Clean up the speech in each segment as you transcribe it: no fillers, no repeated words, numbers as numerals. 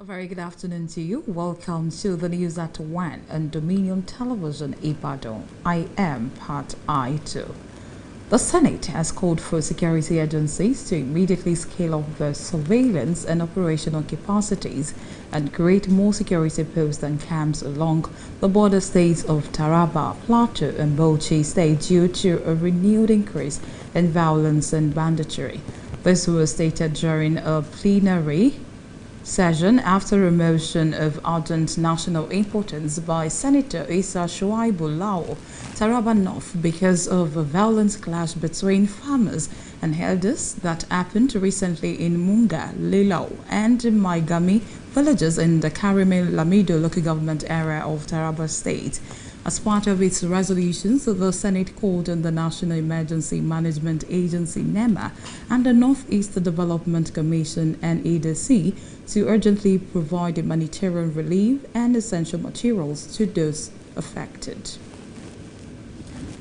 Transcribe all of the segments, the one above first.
Very good afternoon to you. Welcome to the news at 1 on Dominion Television Ibadan. I am Part I2. The Senate has called for security agencies to immediately scale up their surveillance and operational capacities and create more security posts and camps along the border states of Taraba, Plateau, and Bauchi State due to a renewed increase in violence and banditry. This was stated during a plenary session after a motion of urgent national importance by Senator Isa Shuaibu Lao, Taraba North, because of a violent clash between farmers and herders that happened recently in Munga, Lilau, and Maigami villages in the Karime Lamido local government area of Taraba State. As part of its resolutions, the Senate called on the National Emergency Management Agency NEMA and the Northeast Development Commission NEDC to urgently provide humanitarian relief and essential materials to those affected.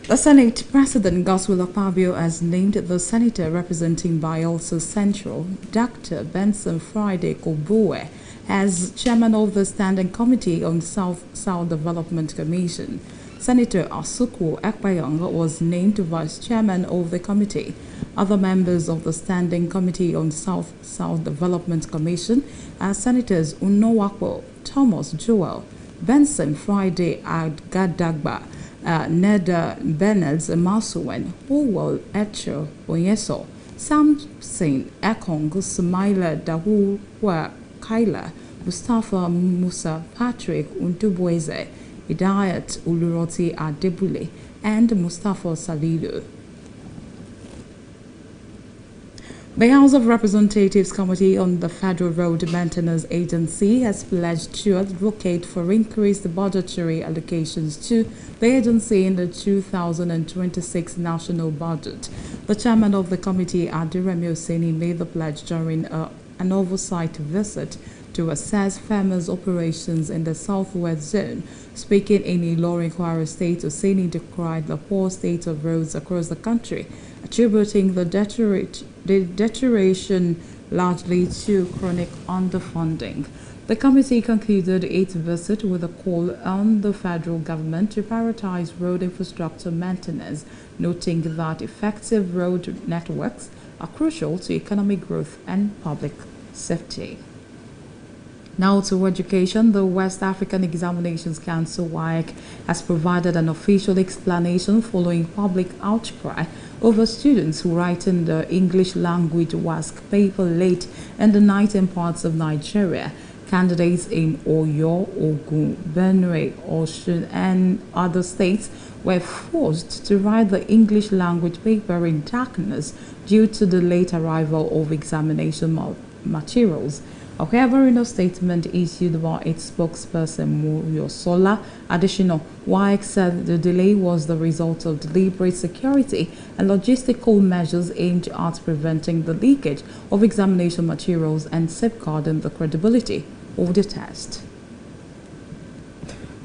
The Senate President Godswill Akpabio has named the senator representing Bayelsa Central, Dr. Benson Friday Koboe, as chairman of the Standing Committee on South-South Development Commission. Senator Asuku Ekpayong was named vice chairman of the committee. Other members of the Standing Committee on South-South Development Commission are Senators Unowakpo Thomas Joel, Benson Friday Agadagba, Neda Bennett Masuwen, Howell Echo Onyeso, Samson Ekong, Smaila Dahua Kaila, Mustafa Musa Patrick Untubueze, Hidayat Uluroti Adebule, and Mustafa Salilu. The House of Representatives Committee on the Federal Road Maintenance Agency has pledged to advocate for increased budgetary allocations to the agency in the 2026 national budget. The chairman of the committee, Adiremi Oseni, made the pledge during an oversight visit to assess farmers' operations in the southwest zone. Speaking in Ilorin, Kwara State, Oseni decried the poor state of roads across the country, attributing the deterioration largely to chronic underfunding. The committee concluded its visit with a call on the federal government to prioritize road infrastructure maintenance, noting that effective road networks are crucial to economic growth and public safety. Now to education, the West African Examinations Council (WAEC) has provided an official explanation following public outcry over students who write in the English language WASC paper late in the night in parts of Nigeria. Candidates in Oyo, Ogun, Benue, Osun, and other states were forced to write the English language paper in darkness due to the late arrival of examination materials. However, in a statement issued by its spokesperson Moyosola Additional, WAEC said the delay was the result of deliberate security and logistical measures aimed at preventing the leakage of examination materials and safeguarding the credibility of the test.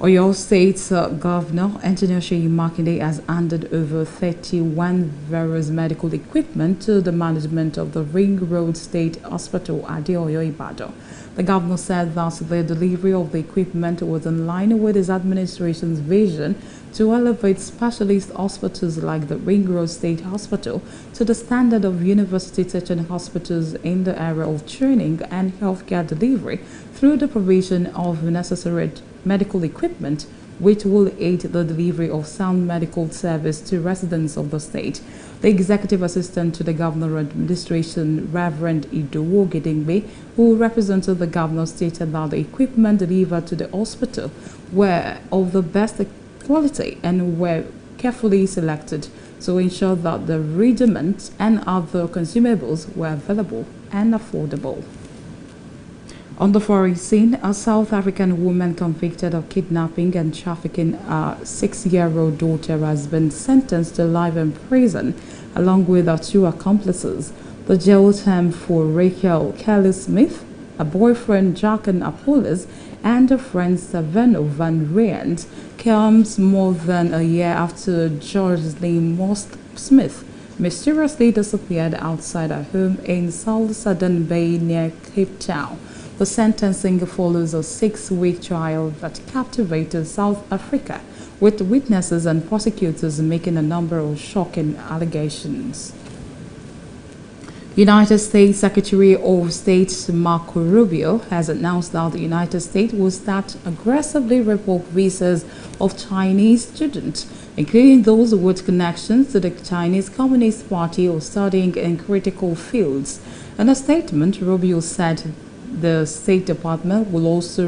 Oyo State's Governor Engineer Seyi Makinde has handed over 31 various medical equipment to the management of the Ring Road State Hospital at Adeoyo, Ibadan. The governor said that the delivery of the equipment was in line with his administration's vision to elevate specialist hospitals like the Ring Road State Hospital to the standard of university teaching hospitals in the area of training and healthcare delivery through the provision of necessary medical equipment, which will aid the delivery of sound medical service to residents of the state. The executive assistant to the governor administration, Reverend Idowu Gedengbe, who represented the governor, stated that the equipment delivered to the hospital were of the best quality and were carefully selected to ensure that the rudiments and other consumables were available and affordable. On the foreign scene, a South African woman convicted of kidnapping and trafficking a 6-year-old daughter has been sentenced to life in prison, along with her 2 accomplices. The jail term for Rachel Kelly Smith, her boyfriend Jacques Apollos, and her friend Saveno Van Rieند comes more than a year after Jocelyn Most Smith mysteriously disappeared outside her home in South Southern Bay near Cape Town. The sentencing follows a 6-week trial that captivated South Africa, with witnesses and prosecutors making a number of shocking allegations. United States Secretary of State Marco Rubio has announced that the United States will start aggressively revoke visas of Chinese students, including those with connections to the Chinese Communist Party or studying in critical fields. In a statement, Rubio said the State Department will also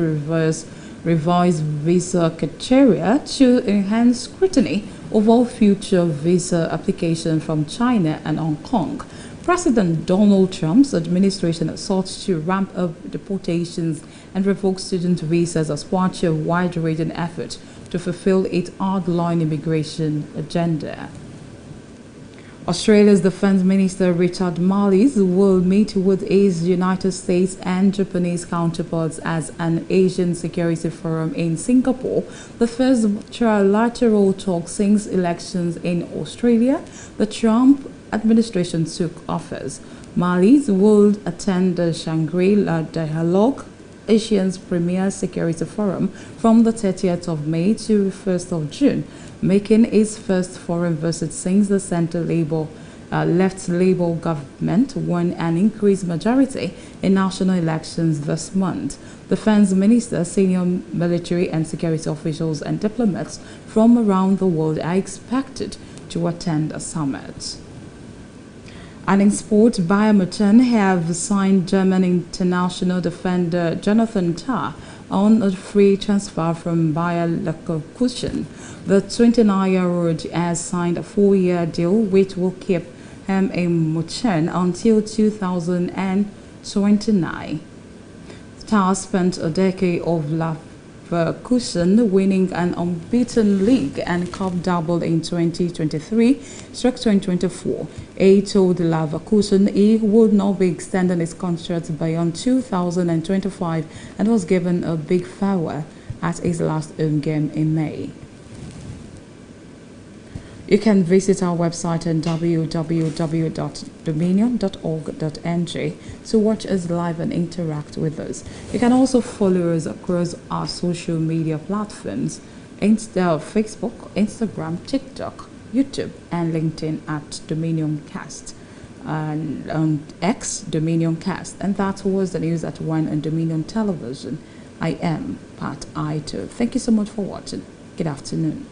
revise visa criteria to enhance scrutiny of all future visa applications from China and Hong Kong. President Donald Trump's administration has sought to ramp up deportations and revoke student visas as part of a wide-ranging effort to fulfill its hard-line immigration agenda. Australia's Defense Minister Richard Marles will meet with his United States and Japanese counterparts at an Asian Security Forum in Singapore, the first trilateral talk since elections in Australia. The Trump administration took office. Marles will attend the Shangri-La Dialogue, Asia's premier security forum, from the 30th of May to 1st of June, making his first foreign visit since the left Labour government won an increased majority in national elections this month. Defense ministers, senior military and security officials, and diplomats from around the world are expected to attend the summit. And in sport, Bayern Munich have signed German international defender Jonathan Tah on a free transfer from Bayer Leverkusen. The 29-year-old has signed a 4-year deal which will keep him in Munich until 2029. Tah spent a decade of Leverkusen, winning an unbeaten league and cup double in 2023-2024. He told Leverkusen he would not be extending his contract beyond 2025 and was given a big farewell at his last home game in May. You can visit our website at www.dominion.org.ng to watch us live and interact with us. You can also follow us across our social media platforms, Facebook, Instagram, TikTok, YouTube, and LinkedIn at Dominion Cast, and on X, Dominion Cast. And that was the news at 1 on Dominion Television. I am Pat Aito. Thank you so much for watching. Good afternoon.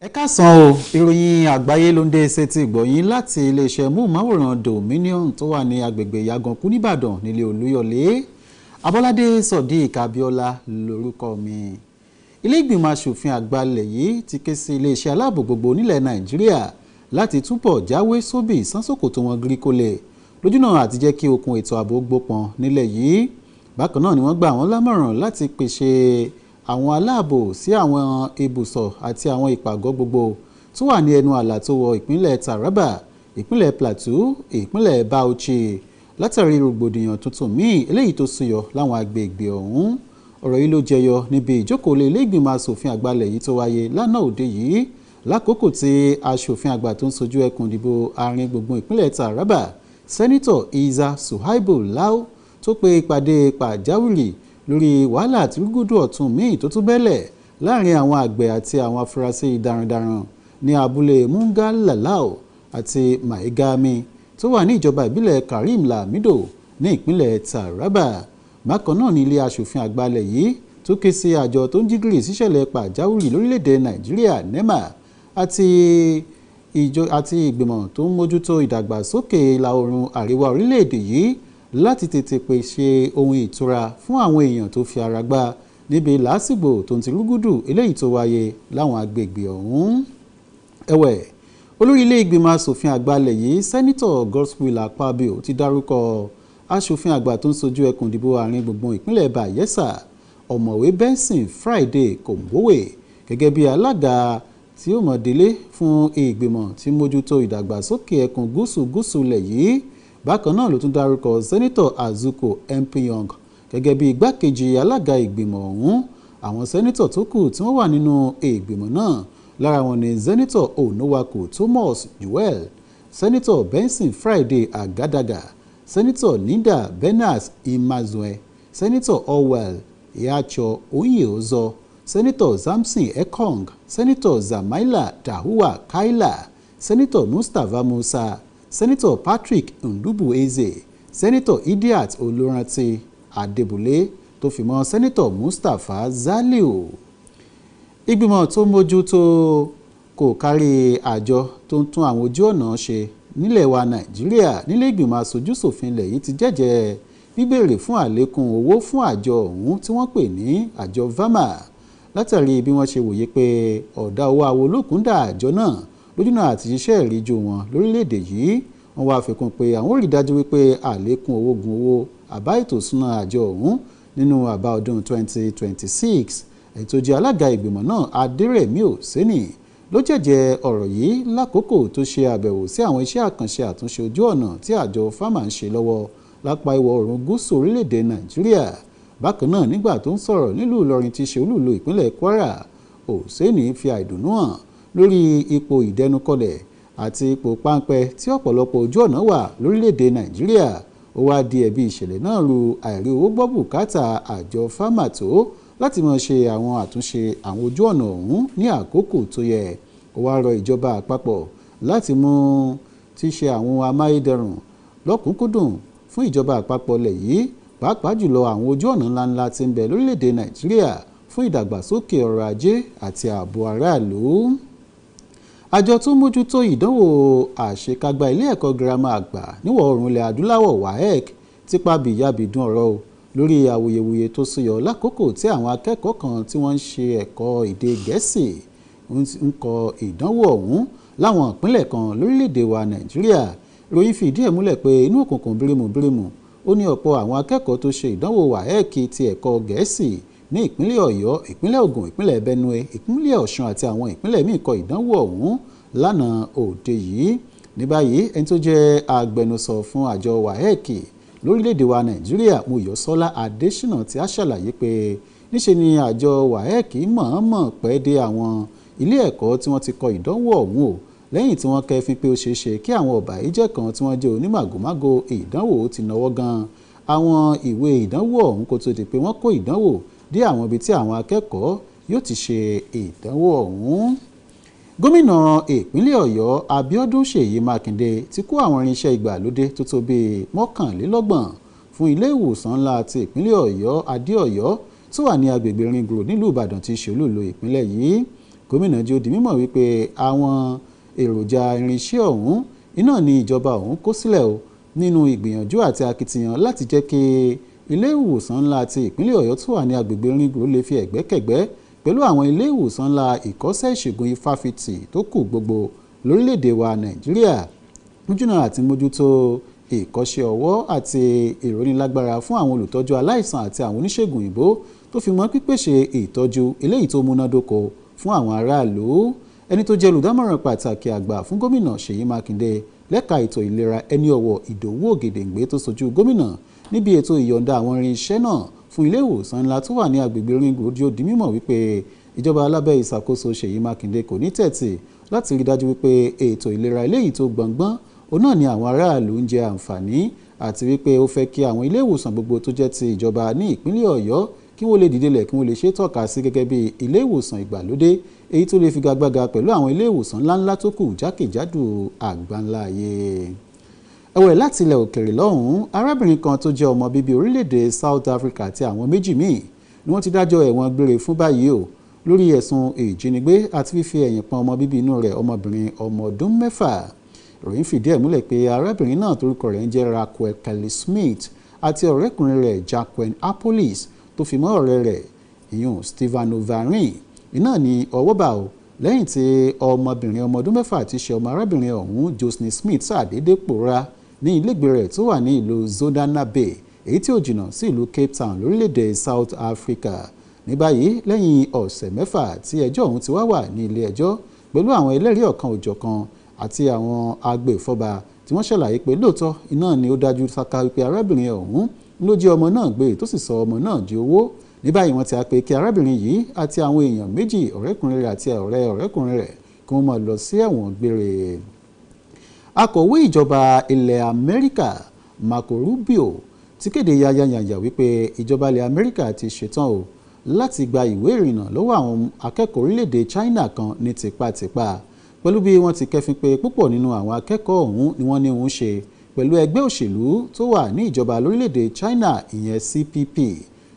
Ẹ káàsán o, ìròyìn àgbáyé ló ń dé sétí ìgbọ̀yìn láti iléeṣẹ́ móhùnmáwòrán Dominion tó wà ní agbègbè Ìyàgànkú nìbàdàn nílé Olúyọ̀lé. Abọ́ládé Sodiq Abíọ́lá lórúkọ mi. Ilé ìgbìmọ̀ aṣòfin àgbà ilẹ̀ yìí ti ké sí iléeṣẹ́ aláàbò gbogbo nílẹ̀ Nàìjíríà láti túbọ̀ jáwé sóbì sánsòkòtò wọn gíríkólẹ̀ lójúnà àti jẹ́ kí okùn ètò ààbò gbópọn nílẹ̀ yìí. Bákan náà ni wọ́n gbà wọ́n lámọ̀ràn láti pèsè àwọn aláàbò sí àwọn ibùsọ̀ àti àwọn ìpàgọ́ gbogbo tó wà ní ẹnu ààlà tó wọ ìpínlẹ̀ Taraba, ìpínlẹ̀ Plateau, ìpínlẹ̀ Bauchi látàrí rògbòdìyàn tuntun míì eléyìí tó súyọ láwọn agbègbè ọ̀hún. Ọ̀rọ̀ yìí ló jẹyọ níbi ìjókòó ilé ìgbìmọ̀ asòfin àgbà ilẹ̀ yìí tó wáyé lánàá òde yìí lákòókò tí aṣòfin àgbà tó ń sojú ẹkùn ìdìbò àárín gbùngbùn ìpínlẹ̀ Taraba, Sẹ́nítọ̀ Isa Suhaibu Lau tó pe ìpàdé pàjáwìrì lórí wàhálà àti rúgúdù ọ̀tún míì tó tún bẹ́lẹ̀ láàrin àwọn àgbẹ̀ àti àwọn afurasí darandaran ní abúlé Mungalalao àti Maigami tó wà ní ìjọba ìbílẹ̀ Karim Lamido ní ìpínlẹ̀ Taraba. Bákan náà ní ilé aṣòfin àgbà ilẹ̀ yìí tó ké sí àjọ tó ń jígìrì síṣẹ̀lẹ̀ pàjáwìrì lórílẹ̀‐èdè Nàìjíríà NEMA àti ìgbìmọ̀ tó ń mójútó ìdàgbàsókè ìlà oòrùn àríwá orílẹ̀‐èdè yìí láti tètè pèsè ohun ìtura fún àwọn èèyàn tó fi ara gbá níbi làásìgbò tó ń ti rúgúdù eléyìí tó wáyé láwọn agbègbè ọ̀hún. Ẹ̀wẹ̀, olórí ilé ìgbìmọ̀ asòfin àgbà ilẹ̀ yìí Sẹ́nítọ̀ Godswill Akpabio ti dárúkọ aṣòfin àgbà tó ń sojú ẹkùn ìdìbò àárín gbùngbùn ìpínlẹ̀ Bayelsa ọ̀mọ̀wé Benson Friday Kòǹgbówè gẹ́gẹ́ bí alága tí ó mọ̀ délé fún ìgbìmọ̀ tí mójútó ìdàgbàsókè ẹkùn gúúsù ilẹ̀ yìí. Bákan náà ló tún dárúkọ Sẹ́nítọ̀ Azuko Empiyong gẹ́gẹ́ bí igbákejì alága ìgbìmọ̀ ọ̀hún. Àwọn sẹ́nítọ̀ tó kù tí wọ́n wà nínú ìgbìmọ̀ náà lára wọn ni Sẹ́nítọ̀ Onowaku Thomas Joel, Sẹ́nítọ̀ Benson Friday Agadaga, Sẹ́nítọ̀ Nida Benas Imazue, Sẹ́nítọ̀ Orwell Iyacho Onyeozo, Sẹ́nítọ̀ Samson Ekong, Sẹ́nítọ̀ Zamaila Dahuwa Kaila, Sẹ́nítọ̀ Mustapha Musa, Sẹ́nítọ̀ Patrick Ndubueze, Sẹ́nítọ̀ Idiat Olórántí Adébúlé tó fi mọ́ Sẹ́nítọ̀ Mustapha Zaliu. Ìgbìmọ̀ tó mójútó kò kárí àjọ tó ń tún àwọn ojú ọ̀nà ṣe nílẹ̀ wa Nàìjíríà nílé ìgbìmọ̀ aṣojú-ṣòfin ilẹ̀ yìí ti jẹ́jẹ́ gbígbèrè fún àlékún owó fún àjọ ọ̀hún tí wọ́n pè ní àjọ VAMA látàrí bí wọ́n ṣe wòye pé ọ̀dà owó awolókùndà àjọ náà lójúnà àti iṣẹ́ ìríjú wọn lórílẹ̀‐èdè yìí. Wọ́n wá fikún pé àwọn ò rí dájú wípé àlékún owó gun owó àbá ètò ìṣúná àjọ ọ̀hún nínú àbá ọdún 2026. Èyí tó jẹ́ alága ìgbìmọ̀ náà Adérẹ̀mí Òsénì ló jẹ́jẹ́ ọ̀rọ̀ yìí lákòókò tó ṣe àbẹ̀wò sí àwọn iṣẹ́ àkànṣe àtúnṣe ojú ọ̀nà tí àjọ FAMA ń ṣe lọ́wọ́ lápá ìwọ̀ oòrùn gúúsù orílẹ̀-èdè Nàìjíríà. Bákan náà nígbà tó ń sọ̀rọ̀ nílùú Ìlọrin tí ṣe olúùlú ìpínlẹ̀ Kwara, Òsénì fi àìdùnnú hàn lórí ipò ìdẹnukọlẹ̀ àti ipò páńpẹ́ tí ọ̀pọ̀lọpọ̀ ojú ọ̀nà wà lórílẹ̀‐èdè Nàìjíríà. Ó wá di ẹ̀bi ìṣẹ̀lẹ̀ náà ru àìrí owó gbọ́ bùkátà àjọ FAMA tó láti máa ṣe àwọn àtúnṣe àwọn ojú ọ̀nà ọ̀hún ní àkókò tó yẹ. Ó wá rọ ìjọba àpapọ̀ láti mú ti ṣe àwọn amáyédẹrùn lọ́kùnkúndùn fún ìjọba àpapọ̀ lẹ̀ yìí pàápàá jùlọ àwọn ojú ọ̀nà ńláńlá tí ń bẹ lórílẹ̀‐èdè Nàìjíríà fún ìdàgbàsókè ọrọ̀ ajé àti ààbò aráàlú. Àjọ tó mójútó ìdánwò àṣekágbá ilé ẹ̀kọ́ girama àgbà níwọ̀ oòrùn ilẹ̀ adúláwọ̀ WAEC ti pa bìyàbìdún ọ̀rọ̀ lórí awuyewuye tó súyọ lákòókò tí àwọn akẹ́kọ̀ọ́ kan tí wọ́n ń ṣe ẹ̀kọ́ èdè Gẹ̀ẹ́sì ń kọ ìdánwò ọ̀hún láwọn ìpínlẹ̀ kan lórílẹ̀‐èdè wa Nàìjíríà. Ìròyìn fìdí ẹ̀ múlẹ̀ pé inú òkùnkùn bírímù ó ní ọ̀pọ̀ àwọn akẹ́kọ̀ọ́ tó ṣe ìdánwò WAEC ti ẹ̀kọ́ Gẹ̀ẹ́sì ní ìpínlẹ̀ Ọ̀yọ́, ìpínlẹ̀ Ògùn, ìpínlẹ̀ Benue, ìpínlẹ̀ Ọ̀ṣun àti àwọn ìpínlẹ̀ míì kọ ìdánwò ọ̀hún lánàá òde yìí. Ní báyìí ẹni tó jẹ́ agbẹnusọ fún àjọ WAEC lórílẹ̀‐èdè wa Nàìjíríà Mọ́yọ̀sọ́lá Adéṣínà ti á ṣàlàyé pé níṣe ni àjọ WAEC mọ̀ọ́mọ̀ pẹ́ dé àwọn ilé ẹ̀kọ́ tí wọ́n ti kọ ìdánwò ọ̀hún o lẹ́yìn tí wọ́n kẹ́fín pé ó ṣeé ṣe kí àwọn ọ̀bàyéjẹ́ kan tí wọ́n jẹ́ onímàgòmágó ìdánwò ti náwó gan àwọn ìwé ìdánwò ọ̀hún kó tó di pé wọ́n kó ìdánwò dé àwọn ibi tí àwọn akẹ́kọ̀ọ́ yóò ti ṣe ìdánwò ọ̀hún. Gómìnà ìpínlẹ̀ Ọ̀yọ́ Abíọ́dún Ṣèyí Mákindé ti kó àwọn irinṣẹ́ ìgbàlódé tó tó bíi 21 fún ilé ìwòsàn ńlá ti ìpínlẹ̀ Ọ̀yọ́ Adé-Ọ̀yọ́ tó wà ní agbègbè Ring Road nílùú Ìbàdàn tí í ṣe olúìlú ìpínlẹ̀ yìí. gómìnà jẹ́ ó di mímọ̀ wípé àwọn èròjà irinṣẹ́ ọ̀hún iná ni ìjọba ọ̀hún kó sílẹ̀ o nínú ìgbìyànjú àti akitiyan láti jẹ́ kí ilé ìwòsàn ńlá ti ìpínlẹ̀ Ọ̀yọ́ tó wà ní agbègbè Ring Road lè fi ẹ̀gbẹ́kẹ̀gbẹ́ pẹ̀lú àwọn ilé ìwòsàn ńlá ìkọ́ṣẹ́ ìṣègùn ifáfitì tó kù gbogbo lórílẹ̀‐èdè wa Nàìjíríà lójúnà àti mójútó ìkọ́ṣẹ́ ọwọ́ àti ìrónilágbára fún àwọn olùtọ́jú aláìsàn àti àwọn oníṣègùn òyìnbó tó fi mọ́ pípèsè ìtọ́jú eléyìí tó múnádóko fún àwọn aráàlú. Ẹni tó jẹ́ olùdámọ̀ràn pàtàkì àgbà fún gómìnà Ṣèyí Mákindé lẹ́ka ètò ìlera ẹni ọ̀wọ̀ Ìdòwú Ògèdèǹgbé tó sojú gómìnà níbi ètò ìyọ̀ǹda àwọn irinṣẹ́ náà fún ilé ìwòsàn ńlá tó wà ní agbègbè Ring Road ó di mímọ̀ wípé ìjọba alábẹ́ ìṣàkóso Ṣèyí Mákindé kò ní tẹ̀tì láti rí dájú wípé ètò ìlera eléyìí tó gbọ̀ngbọ́n òun náà ni àwọn aráàlú ń jẹ àǹfààní àti wípé ó fẹ́ kí àwọn ilé ìwòsàn gbogbo tó jẹ́ ti ìjọba ní ìpínlẹ̀ Ọ̀yọ́ kí wọ́n lè dìdelẹ̀ kí wọ́n lè ṣe tọ́ka sí gẹ́gẹ́ bí ilé ìwòsàn ìgbàlódé èyí tó lè figagbága pẹ̀lú àwọn ilé ìwòsàn ńláńlá tó kù jákèjádò àgbáńlá ayé. Ẹ̀wẹ̀ láti ilẹ̀ òkèèrè lọ́hùn-ún arábìnrin kan tó jẹ́ ọmọ bíbí orílẹ̀-èdè South Africa àti àwọn méjì míì ni wọ́n ti dájọ́ ẹ̀wọ̀n gbére fún báyìí o lórí ẹ̀sùn ìjínigbé àti fífi ẹ̀yìn pọn ọmọ bíbí inú rẹ̀ ọmọbìnrin ọmọ ọdún 6. Ìròyìn fìdí ẹ̀ múlẹ̀ pé arábìnrin náà torúkọ rẹ̀ ń jẹ́ Raquel Kelly Smith àti ọ̀rẹ́kùnrin rẹ̀ Jacqueline Appolis tó fi mọ́ ọ̀rẹ́ rẹ̀ ìyún Stephen Ovarin iná ní ọwọ́ bá o lẹ́yìn tí ọmọbìnrin ọmọ ọdún 6 ti ṣe ọmọ arábìnrin ọ̀hún Jocelyn Smith ṣàdédé pòórá ní ilégbé rẹ̀ tó wà ní ìlú Zondana Bay èyí tí ó jìnnà sí ìlú Cape Town lórílẹ̀‐èdè South Africa. Ní báyìí lẹ́yìn ọ̀sẹ̀ 6 tí ẹjọ́ ọ̀hún ti wà ní ilé ẹjọ́ pẹ̀lú àwọn ẹlẹ́rìí ọ̀kan òjọ̀kan àti àwọn agbèfọ́ba tí wọ́n ṣàlàyé pé lóòótọ́ iná ni ó dájú sáká wípé arábìnrin ọ̀hún ló jí ọmọ náà gbé tó sì sọ ọmọ náà di owó. Ní báyìí wọ́n ti á pé kí arábìnrin yìí àti àwọn èèyàn méjì ọ̀rẹ́kùnrin rẹ̀ àti ọ̀rẹ́kùnrin rẹ̀ kí wọ́n máa lọ sí ẹ̀wọ̀n gbére. Akọ̀wé ìjọba ilẹ̀ Amẹ́ríkà Marco Rubio ti kéde yáyáyáyá wípé ìjọba ilẹ̀ Amẹ́ríkà ti ṣetán o láti gba ìwé ìrìnnà lọ́wọ́ àwọn akẹ́kọ̀ọ́ orílẹ̀-èdè China kan ní tipátipá pẹ̀lú bí wọ́n ti kẹ́fín pé púpọ̀ nínú àwọn akẹ́kọ̀ọ́ ọ̀hún ni wọ́n ní òun ṣe pẹ̀lú ẹgbẹ́ òṣèlú tó wà ní ìjọba lórílẹ̀‐èdè China ìyẹn CPP.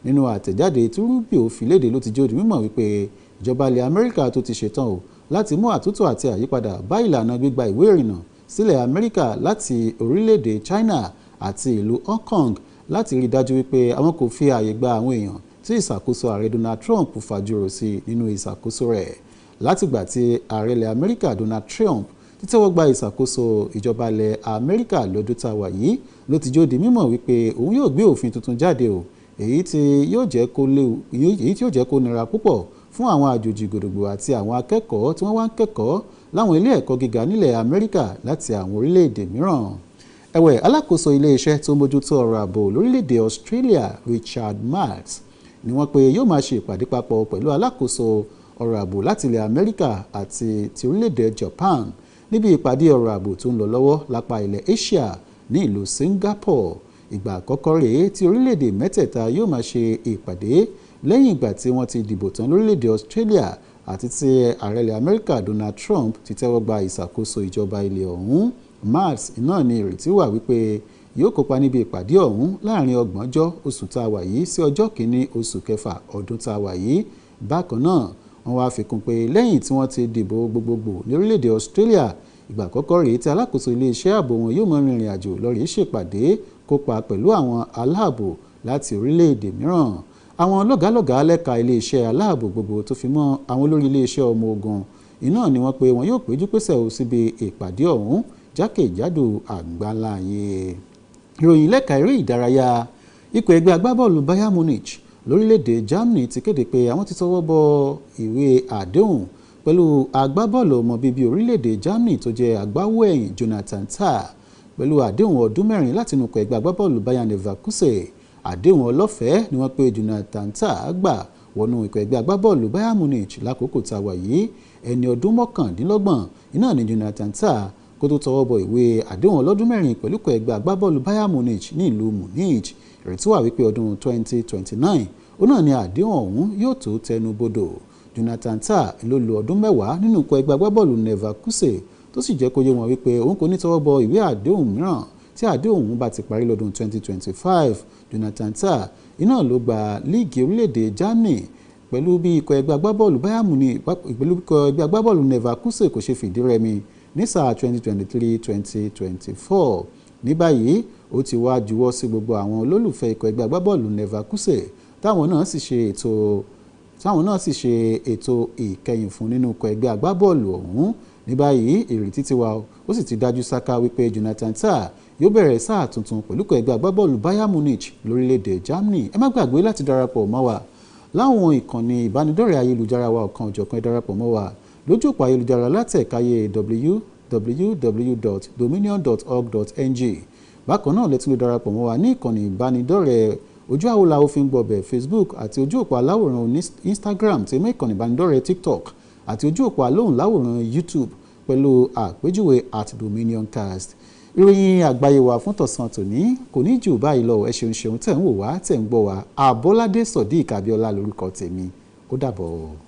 Nínú àtẹ̀jáde tí Rubio fi léde ló ti jẹ́ ó di mímọ̀ wípé ìjọba ilẹ̀ Amẹ́ríkà tó ti ṣetán o láti mú àtúntò àti àyípadà bá ìlànà gbígba ìwé ìrìnnà sílẹ̀ Amẹ́ríkà láti orílẹ̀‐èdè China àti ìlú Hong Kong láti rí dájú wípé àwọn kò fi ààyè gba àwọn èèyàn tí ìṣàkóso ààrẹ Donald Trump fàjùrò sí nínú ìṣàkóso rẹ̀. Látìgbà tí ààrẹ ilẹ̀ Amẹ́ríkà Donald Trump títẹ́wọ́ gba ìṣàkóso ìjọba ilẹ̀ Amẹ́ríkà lọ́dún tá a wà yìí ló ti jó di mímọ̀ wípé òun yóò gbé òfin tuntun jáde o èyí tí yóò jẹ́ kó nira púpọ̀ fún àwọn àjòjì gbòdògbò àti àwọn akẹ́kọ̀ọ́ tí wọ́n wá ń kẹ́kọ̀ọ́ láwọn ilé ẹ̀kọ́ gíga nílẹ̀ Amẹ́ríkà láti àwọn orílẹ̀-èdè mìíràn. Ẹ̀wẹ̀ alákòóso ilé-iṣẹ́ tó ń bójútó ọ̀rọ̀ ààbò lórílẹ̀-èdè Australia Richard Marles ni wọ́n pé yóò máa ṣe ìpàdé papọ̀ pẹ̀lú alákòóso ọ̀rọ̀ ààbò láti ilẹ̀ Amẹ́ríkà àti ti orílẹ̀-èdè Japan níbi ìpàdé ọ̀rọ̀ ààbò tó ń lọ lọ́wọ́ lápá ilẹ̀ Asia ní ìlú Singapore. Ìgbà àkọ́kọ́ rèé tí orílẹ̀-èdè mẹ́tẹ̀ẹ̀ta yóò máa ṣe ìpàdé lẹ́yìn ìgbà tí wọ́n ti dìbò tán lórílẹ̀-èdè Australia àti tí ààrẹ ilẹ̀ Amẹ́ríkà Donald Trump ti tẹ́wọ́ gba ìṣàkóso ìjọba ilẹ̀ ọ̀hún. Marles náà ní ìrètí wà wípé yóò kópa níbi ìpàdé ọ̀hún láàrin 30 oṣù tá a wà yìí sí ọjọ́ 1 oṣù kẹfà ọdún tá a wà yìí. Bákan náà wọ́n wá fi kún pé lẹ́yìn tí wọ́n ti dìbò gbogbogbò ní orílẹ̀-èdè Australia ìgbà àkọ́kọ́ rèé tí alákòóso iléeṣẹ́ ààbò wọn yóò máa rìnrìn àjò lọ rèé ṣèpàdé kópa pẹ̀lú àwọn aláàbò láti orílẹ̀-èdè mìíràn. Àwọn lọ́gàálọ́gàá lẹ́ka iléeṣẹ́ aláàbò gbogbo tó fi mọ́ àwọn olórí iléeṣẹ́ ọmọ ogun iná ni wọ́n pé wọn yóò péjú pésẹ̀ o síbi ìpàdé ọ̀hún jákèjádò àgbáńlá ayé. Ìròyìn lẹ́ka eré ìdárayá ikọ̀ ẹgbẹ́ agbábọ́ọ̀lù Bayern Munich lórílẹ̀‐èdè Germany ti kéde pé àwọn ti tọwọ́ bọ ìwé àdéhùn pẹ̀lú agbábọ́ọ̀lù ọmọ bíbí orílẹ̀‐èdè Germany tó jẹ́ agbáwọ̀ ẹ̀yìn Jonathan Tah pẹ̀lú àdéhùn ọdún 4 láti inú ikọ̀ ẹgbẹ́ agbábọ́ọ̀lù Bayern Leverkusen. Àdéhùn ọlọ́fẹ̀ẹ́ ni wọ́n pé Jonathan Tah gbà wọnú ikọ̀ ẹgbẹ́ agbábọ́ọ̀lù Bayern Munich lákòókò tá a wà yìí. Ẹni ọdún 29 iná ni Jonathan Tah kó tó tọwọ́ bọ ìwé àdéhùn ọlọ́dún 4 pẹ̀lú ikọ̀ ẹgbẹ́ agbábọ́ọ̀lù Bayern Munich ní ìlú Munich. Ìrètí wà wípé ọdún 2029 ó náà ni àdéhùn ọ̀hún yóò tó tẹnu bodò. Jonathan Tah ló lo ọdún 10 nínú ikọ̀ ẹgbẹ́ agbábọ́ọ̀lù Leverkusen tó sì jẹ́ kó yé wọn wípé òun kò ní tọwọ́ bọ ìwé àdéhùn mìíràn tí àdéhùn ọ̀hún bá ti parí lọ́dún 2025. Jonathan Tah iná ló gba líìgì orílẹ̀-èdè Germany pẹ̀lú bí ikọ̀ ẹgbẹ́ agbábọ́ọ̀lù Bayern Munich pẹ̀lú ikọ̀ ẹgbẹ́ agbábọ́ọ̀lù Leverkusen kò ṣe fìdí rẹmi ní sáà 2023-2024. ní báyìí ó ti wá juwọ́ sí gbogbo àwọn olólùfẹ́ ikọ̀ ẹgbẹ́ agbábọ́ọ̀lù Leverkusen táwọn náà sì ṣe ètò ìkẹyìn fún nínú ikọ̀ ẹgbẹ́ agbábọ́ọ̀lù ọ̀hún. ní báyìí ìrètí ti wà ó sì ti dájú sáká wípé Jonathan Tah yóò bẹ̀rẹ̀ sáà tuntun pẹ̀lú ikọ̀ ẹgbẹ́ agbábọ́ọ̀lù Bayern Munich lórílẹ̀‐èdè Germany. ẹ má gbàgbé láti darapọ̀ mọ́ wa láwọn ìkànnì ìbánidọ́rẹ̀ẹ́ ayélujára wa ọ̀kan òjọ̀kan darapọ̀ mọ́ wa lójú òpó ayélujára látẹ̀káyé www.dominion.org.ng. bákan náà lẹ́tún lè darapọ̀ mọ́ wa ní ìkànnì ìbánidọ́rẹ̀ẹ́ ojú àwòlá òfin gbọ̀bẹ̀ Facebook àti ojú òpó aláwòrán Instagram tí mọ́ ìkànnì ìbánidọ́rẹ̀ẹ́ TikTok àti ojú òpó alóhùn láwòrán YouTube pẹ̀lú àpèjúwe @dominioncast. ìròyìn àgbáyé wa fún tọ̀sán tòní kò ní jù báyìí lọ. ẹ ṣeun tẹ̀ ń wò wá tẹ̀ ń gbọ́ wá. Àbọ́ládé Sodiq Abíọ́lá lórúkọ tèmi. ó dàbọ̀.